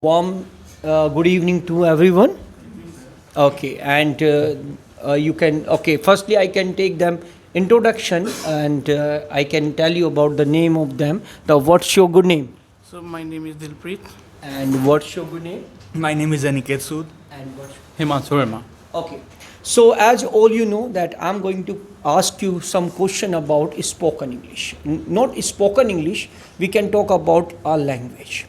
Warm good evening to everyone. Okay, and you can, okay, firstly, I can take them introduction and I can tell you about the name of them. What's your good name? So my name is Dilpreet. And what's your good name? My name is Aniket Sood. And what's Himanshu Verma. Okay. So as all you know that I'm going to ask you some question about spoken English. Not spoken English, we can talk about our language.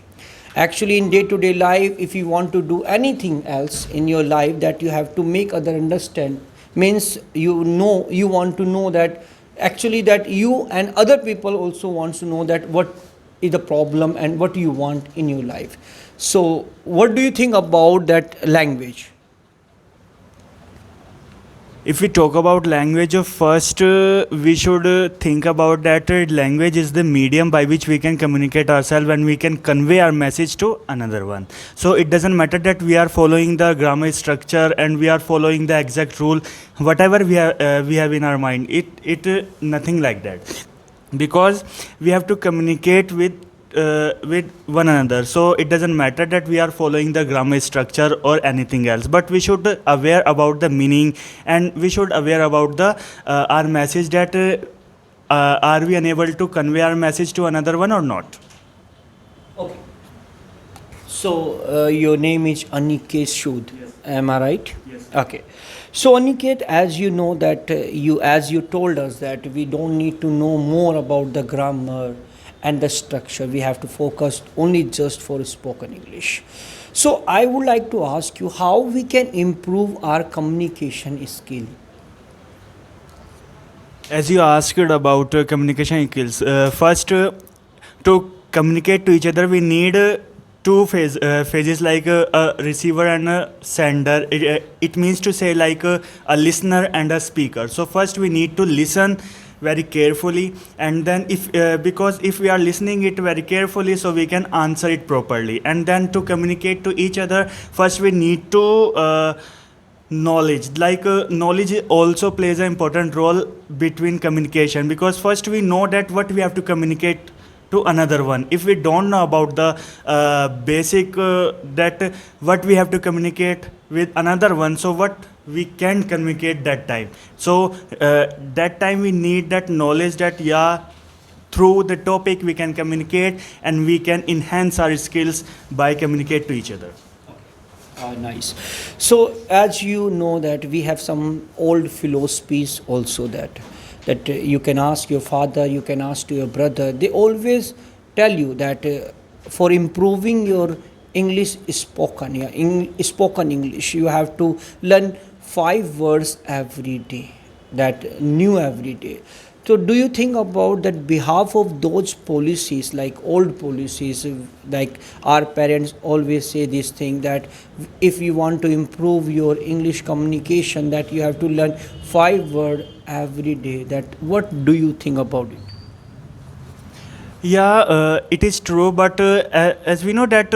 Actually in day-to-day life, if you want to do anything else in your life that you have to make other understand, means you want to know that actually that you and other people also wants to know that what is the problem and what you want in your life. So what do you think about that language? If we talk about language, first we should think about that language is the medium by which we can communicate ourselves and we can convey our message to another one. So it doesn't matter that we are following the grammar structure and we are following the exact rule, whatever we have in our mind. It nothing like that, because we have to communicate with one another. So it doesn't matter that we are following the grammar structure or anything else, but we should aware about the meaning and we should aware about the our message, that are we unable to convey our message to another one or not. Okay. So your name is Aniket Sood. Yes. Am I right? Yes. Okay. So Aniket, as you know that you told us that we don't need to know more about the grammar and the structure. We have to focus only just for spoken English. So I would like to ask you how we can improve our communication skill. As you asked about communication skills, first to communicate to each other, we need phases like a receiver and a sender. It means to say like a listener and a speaker. So first we need to listen very carefully, and then because if we are listening it very carefully, so we can answer it properly. And then to communicate to each other, first we need to knowledge, like knowledge also plays an important role between communication, because first we know that what we have to communicate to another one. If we don't know about the basic that what we have to communicate with another one, so what we can communicate that time. So that time we need that knowledge, that through the topic we can communicate and we can enhance our skills by communicate to each other. Nice. So as you know that we have some old philosophies also that you can ask your father, you can ask to your brother. They always tell you that for improving your English spoken, spoken English, you have to learn 5 words every day, that new every day. So do you think about that behalf of those policies, like old policies, like our parents always say this thing that if you want to improve your English communication, that you have to learn 5 words every day. That what do you think about it? It is true, but as we know that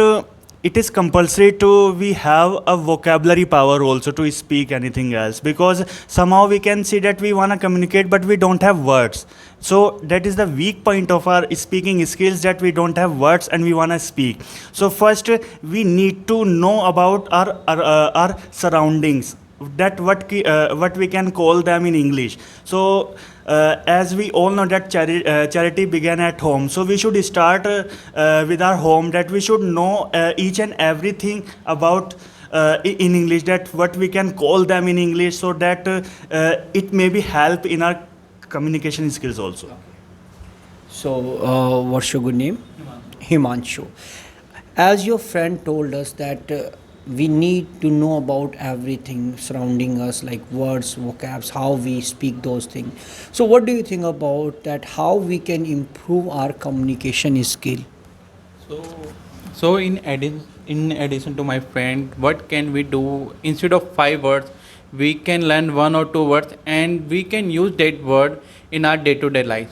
it is compulsory to we have a vocabulary power also to speak anything else, because somehow we can see that we want to communicate but we don't have words. So that is the weak point of our speaking skills, that we don't have words and we want to speak. So first we need to know about our surroundings, that what we can call them in English. So as we all know that charity began at home, so we should start with our home, that we should know each and everything about in English, that what we can call them in English, so that it may be help in our communication skills also. So what's your good name? Himanshu. As your friend told us that we need to know about everything surrounding us, like words, vocabs, how we speak those things. So what do you think about that, how we can improve our communication skill? So in addition to my friend, what can we do? Instead of 5 words, we can learn 1 or 2 words and we can use that word in our day-to-day life.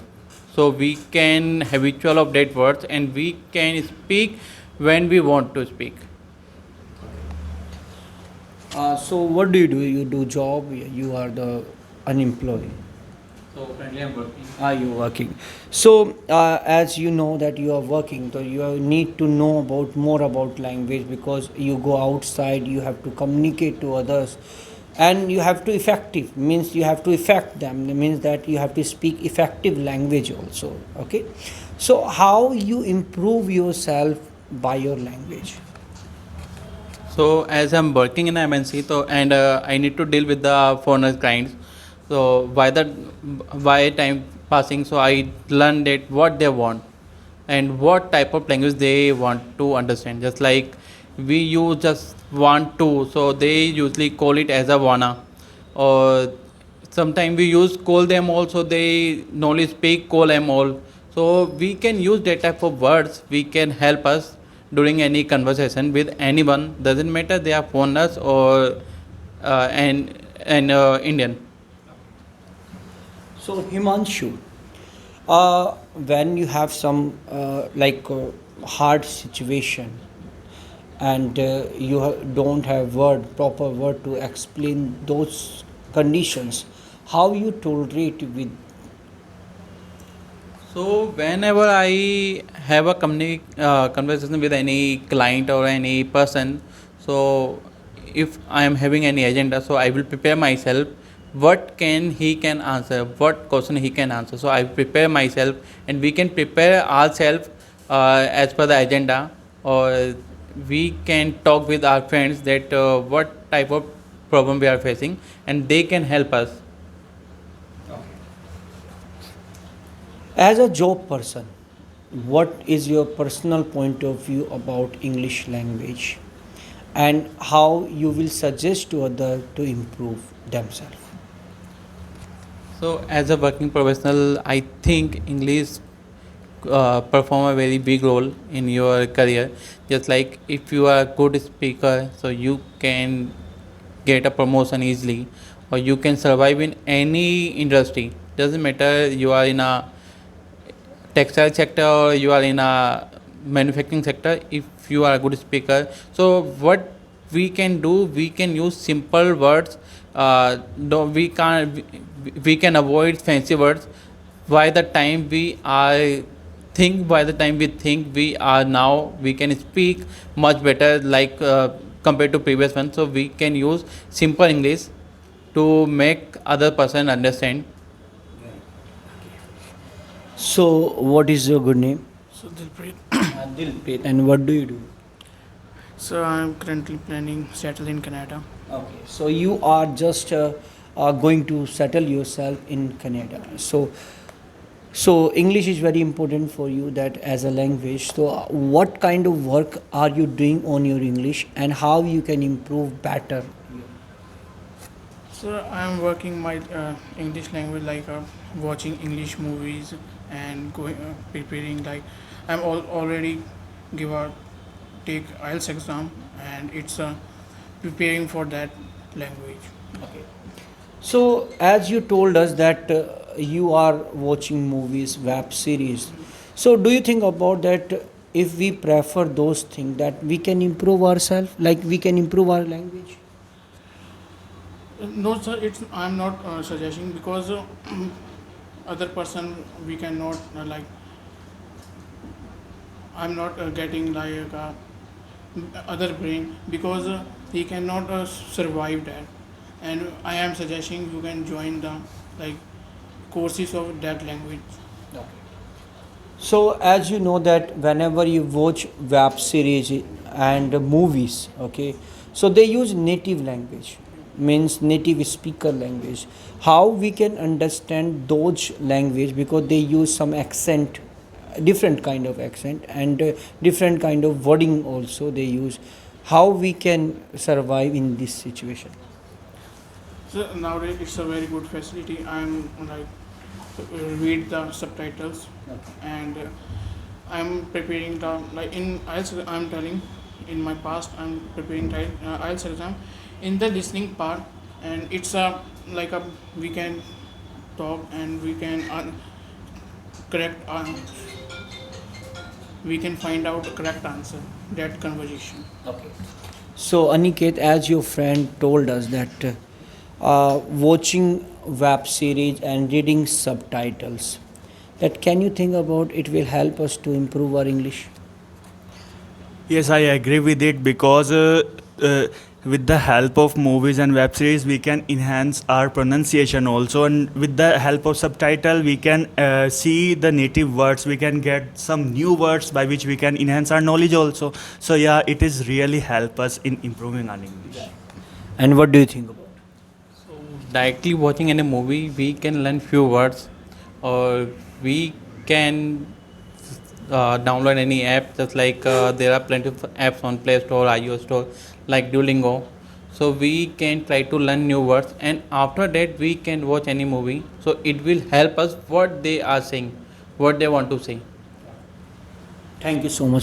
So we can habitual of that words and we can speak when we want to speak. So what do? You do job? You are the unemployed. So currently I'm working. Are you working? So, as you know that you are working, so you need to know about more about language because you go outside, you have to communicate to others, and you have to effective means you have to affect them. It means that you have to speak effective language also. Okay, so how you improve yourself by your language? So as I'm working in MNC, so and I need to deal with the foreigner clients. So by time passing, so I learned that what they want and what type of language they want to understand. Just like we use just want to, so they usually call it as a wanna, or sometimes we use call them also. They normally speak call them all. So we can use that type of words. We can help us during any conversation with anyone. Doesn't matter they are foreigners or Indian. So, Himanshu, when you have some hard situation and don't have proper word to explain those conditions, how you tolerate with? So whenever I have a conversation with any client or any person, so if I am having any agenda, so I will prepare myself. What he can answer? What question he can answer? So I prepare myself, and we can prepare ourselves as per the agenda, or we can talk with our friends that what type of problem we are facing, and they can help us. As a job person, what is your personal point of view about English language and how you will suggest to others to improve themselves? So, as a working professional, I think English perform a very big role in your career. Just like if you are a good speaker, so you can get a promotion easily, or you can survive in any industry. Doesn't matter you are in a textile sector or you are in a manufacturing sector. If you are a good speaker, so what we can do, we can use simple words. No, we can avoid fancy words. By the time we are by the time we think we are now, we can speak much better, like compared to previous one. So we can use simple English to make other person understand. So, what is your good name? So Dilpreet. Dilpreet. And what do you do? So I'm currently planning settle in Canada. Okay. So, you are just going to settle yourself in Canada. So English is very important for you that as a language. So, what kind of work are you doing on your English and how you can improve better? So I'm working my English language like watching English movies and going preparing like already give a take IELTS exam and it's preparing for that language. Okay. So, as you told us that you are watching movies, web series. So, do you think about that if we prefer those things that we can improve ourselves, like we can improve our language? No, sir. I'm not suggesting because other person we cannot like. I'm not getting like other brain because he cannot survive that, and I am suggesting you can join the like courses of that language. So, as you know that whenever you watch web series and movies, okay, so they use native language, means native speaker language. How we can understand those language because they use some accent, different kind of accent and different kind of wording also they use. How we can survive in this situation? So nowadays it's a very good facility. I'm like read the subtitles and I'm preparing the like in IELTS. I'm telling in my past I'm preparing IELTS exam in the listening part, and it's a like a we can talk and we can correct we can find out the correct answer that conversation. Okay. So, Aniket, as your friend told us that watching web series and reading subtitles. That can you think about it will help us to improve our English? Yes, I agree with it because with the help of movies and web series, we can enhance our pronunciation also, and with the help of subtitle, we can see the native words. We can get some new words by which we can enhance our knowledge also. So yeah, it is really help us in improving our English. And what do you think about? Directly watching any movie, we can learn few words, or we can download any app. Just like there are plenty of apps on Play Store, iOS Store, like Duolingo. So we can try to learn new words, and after that we can watch any movie. So it will help us what they are saying, what they want to say. Thank you so much